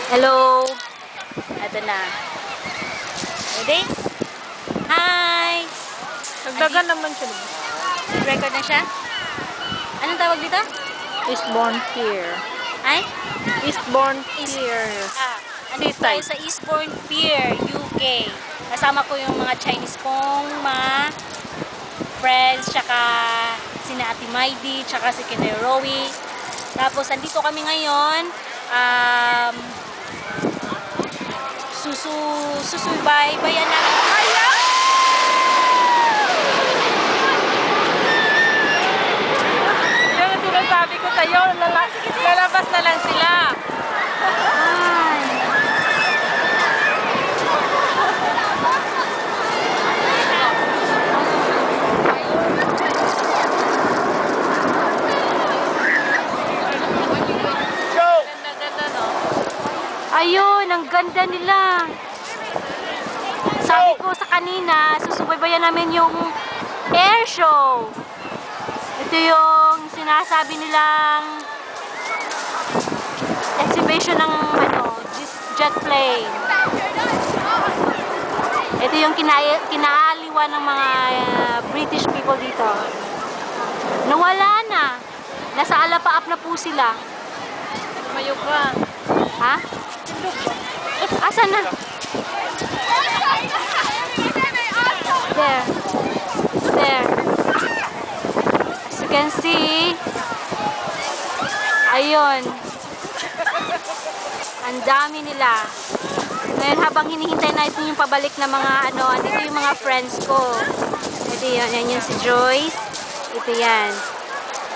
Hello. Ito na. Ready? Hi! Nagdagan naman siya. Record na siya? Anong tawag dito? Eastbourne Pier. Ay? Eastbourne Pier. Andito tayo sa Eastbourne Pier, UK. Kasama ko yung mga Chinese kong mga friends, tsaka sina Ate Maidi, tsaka si Kinay Rowie. Tapos, andito kami ngayon. Susubaybayan namin. Ayaw! Yan ang sinasabi ko sa'yo. Lalabas na lang sila. Ayun, ang ganda nila. Sabi ko sa kanina, susubaybayan namin yung air show. Ito yung sinasabi nilang exhibition ng jet plane. Ito yung kinaaliwan ng mga British people dito. Nawala na. Nasa alapaap na po sila. Tumayo ka. Ha? Asan na? There. There. As you can see, ayun. Ang dami nila. Ngayon habang hinihintay natin yung pabalik na mga andito yung mga friends ko. Ito yan, yan yung si Joyce. Ito yan.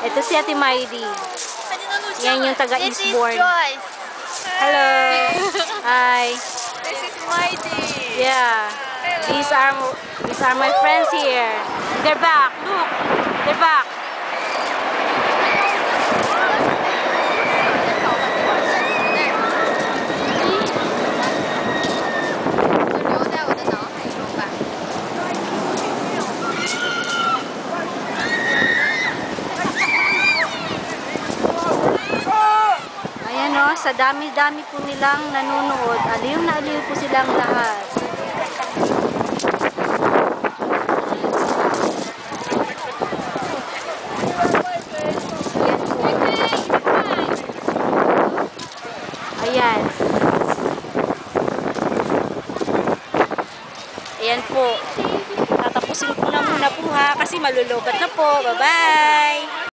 Ito si Ate Maidi. Yan yung taga Eastbourne. This is Joyce. Hello. Hi. This is Maidi. Yeah. These are my friends here. They're back. Look. They're back. Ayan o, sa dami-dami po nilang nanonood. Aliw na aliw po silang lahat. Ayan. Ayan po. Tatapusin ko na muna po ha kasi malulobat na po. Bye-bye!